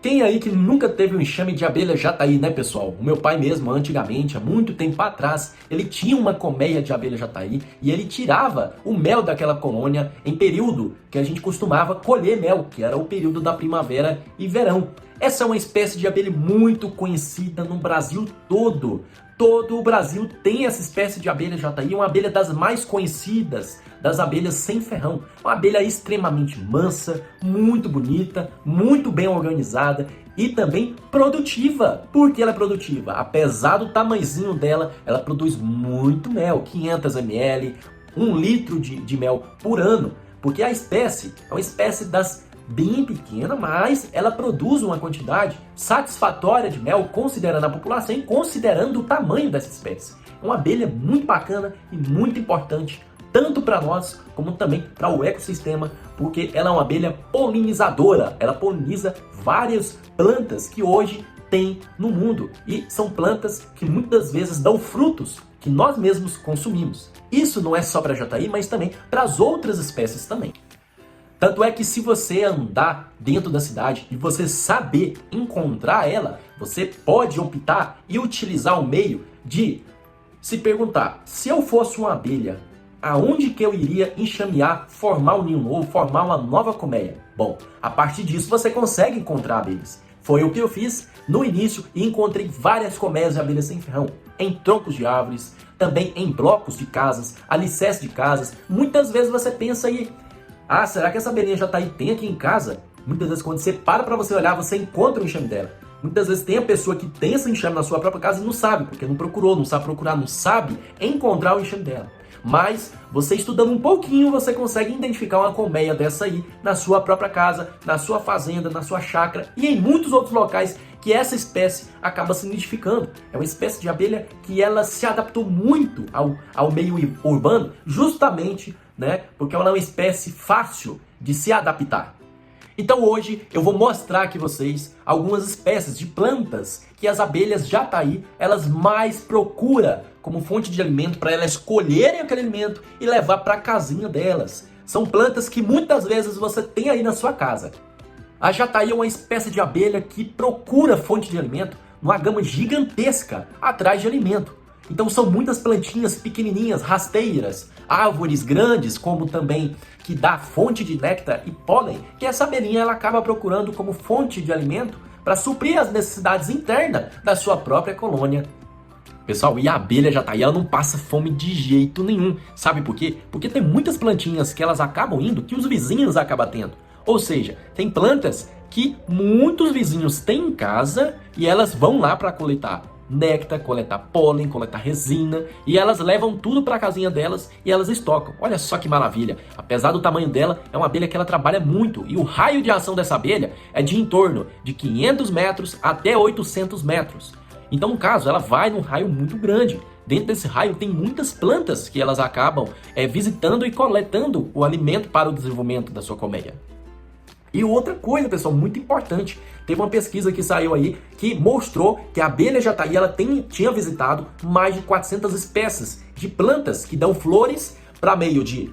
Quem aí que nunca teve um enxame de abelha jataí, né, pessoal? O meu pai mesmo, antigamente, há muito tempo atrás, ele tinha uma colmeia de abelha jataí e ele tirava o mel daquela colônia em período que a gente costumava colher mel, que era o período da primavera e verão. Essa é uma espécie de abelha muito conhecida no Brasil todo. Todo o Brasil tem essa espécie de abelha jataí, uma abelha das mais conhecidas, das abelhas sem ferrão. Uma abelha extremamente mansa, muito bonita, muito bem organizada e também produtiva. Por que ela é produtiva? Apesar do tamanhozinho dela, ela produz muito mel, 500 ml, 1 litro de mel por ano. Porque a espécie é uma espécie das bem pequena, mas ela produz uma quantidade satisfatória de mel, considerando a população e considerando o tamanho dessa espécie. É uma abelha muito bacana e muito importante, tanto para nós como também para o ecossistema, porque ela é uma abelha polinizadora. Ela poliniza várias plantas que hoje tem no mundo e são plantas que muitas vezes dão frutos que nós mesmos consumimos. Isso não é só para jataí, mas também para as outras espécies também. Tanto é que se você andar dentro da cidade e você saber encontrar ela, você pode optar e utilizar o meio de se perguntar: se eu fosse uma abelha, aonde que eu iria enxamear, formar um ninho novo, formar uma nova colmeia? Bom, a partir disso você consegue encontrar abelhas. Foi o que eu fiz no início e encontrei várias colmeias de abelhas sem ferrão, em troncos de árvores, também em blocos de casas, alicerces de casas. Muitas vezes você pensa aí: ah, será que essa abelhinha jataí tem aqui em casa? Muitas vezes quando você para você olhar, você encontra o enxame dela. Muitas vezes tem a pessoa que tem esse enxame na sua própria casa e não sabe, porque não procurou, não sabe procurar, não sabe encontrar o enxame dela. Mas você estudando um pouquinho, você consegue identificar uma colmeia dessa aí na sua própria casa, na sua fazenda, na sua chácara e em muitos outros locais que essa espécie acaba se nidificando. É uma espécie de abelha que ela se adaptou muito ao meio urbano, justamente, né, porque ela é uma espécie fácil de se adaptar. Então hoje eu vou mostrar aqui vocês algumas espécies de plantas que as abelhas jataí elas mais procuram como fonte de alimento para elas colherem aquele alimento e levar para a casinha delas. São plantas que muitas vezes você tem aí na sua casa. A jataí é uma espécie de abelha que procura fonte de alimento numa gama gigantesca atrás de alimento. Então são muitas plantinhas pequenininhas, rasteiras, árvores grandes, como também que dá fonte de néctar e pólen, que essa abelhinha ela acaba procurando como fonte de alimento para suprir as necessidades internas da sua própria colônia. Pessoal, e a abelha jataí ela não passa fome de jeito nenhum. Sabe por quê? Porque tem muitas plantinhas que elas acabam indo que os vizinhos acabam tendo. Ou seja, tem plantas que muitos vizinhos têm em casa e elas vão lá para coletar néctar, coletar pólen, coletar resina e elas levam tudo para a casinha delas e elas estocam. Olha só que maravilha! Apesar do tamanho dela, é uma abelha que ela trabalha muito e o raio de ação dessa abelha é de em torno de 500 metros até 800 metros. Então, no caso, ela vai num raio muito grande. Dentro desse raio tem muitas plantas que elas acabam visitando e coletando o alimento para o desenvolvimento da sua colmeia. E outra coisa, pessoal, muito importante, teve uma pesquisa que saiu aí que mostrou que a abelha jataí ela tinha visitado mais de 400 espécies de plantas que dão flores para meio de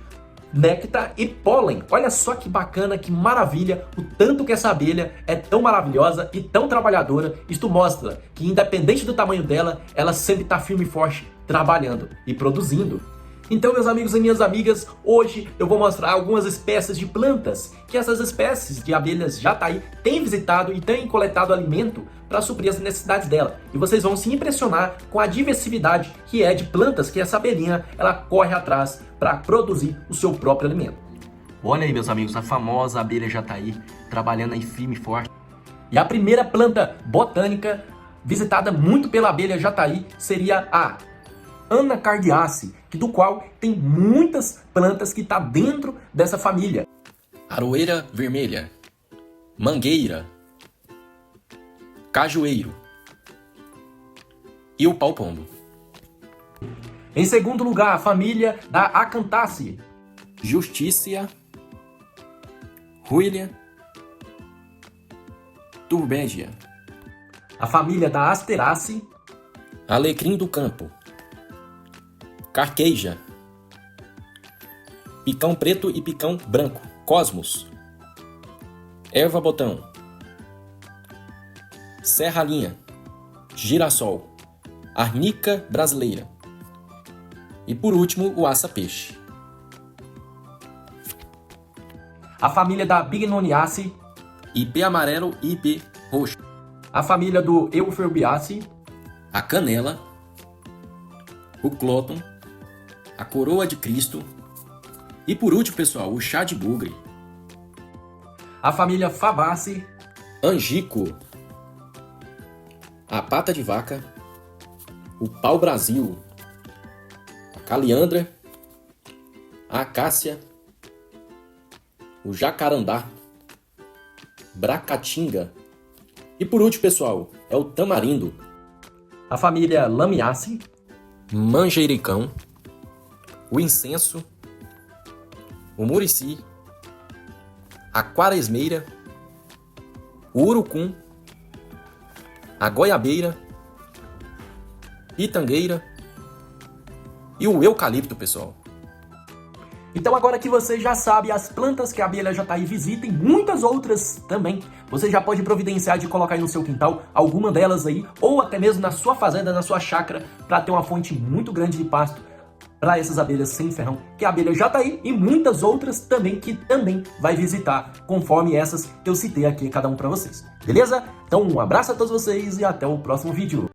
néctar e pólen. Olha só que bacana, que maravilha, o tanto que essa abelha é tão maravilhosa e tão trabalhadora. Isto mostra que independente do tamanho dela, ela sempre está firme e forte, trabalhando e produzindo. Então, meus amigos e minhas amigas, hoje eu vou mostrar algumas espécies de plantas que essas espécies de abelhas jataí têm visitado e têm coletado alimento para suprir as necessidades dela. E vocês vão se impressionar com a diversidade que é de plantas que essa abelhinha ela corre atrás para produzir o seu próprio alimento. Olha aí, meus amigos, a famosa abelha jataí trabalhando aí firme e forte. E a primeira planta botânica visitada muito pela abelha jataí seria a Anacardiaceae, do qual tem muitas plantas que estão dentro dessa família. Aroeira vermelha, mangueira, cajueiro e o pau-pombo. Em segundo lugar, a família da Acanthaceae. Justícia, ruília, turbégia. A família da Asteraceae. Alecrim do campo, carqueja, picão preto e picão branco, cosmos, erva-botão, serralinha, girassol, arnica brasileira e por último o aça-peixe. A família da Bignoniaceae, Ipê amarelo e ipê roxo. a família do Euphorbia, A canela, o clóton, a coroa de Cristo e por último, pessoal, o chá de bugre. a família Fabaceae, Angico, a pata de vaca, o pau-brasil, a caliandra, a acácia, o jacarandá, bracatinga e por último, pessoal, é o tamarindo, a família Lamiaceae, manjericão, o incenso, o murici, a quaresmeira, o urucum, a goiabeira, pitangueira e o eucalipto, pessoal. Então agora que você já sabe as plantas que a abelha jataí visita e muitas outras também, você já pode providenciar de colocar aí no seu quintal alguma delas aí, ou até mesmo na sua fazenda, na sua chácara, para ter uma fonte muito grande de pasto para essas abelhas sem ferrão, que a abelha jataí e muitas outras também que também vai visitar, conforme essas que eu citei aqui cada um para vocês. Beleza? Então um abraço a todos vocês e até o próximo vídeo.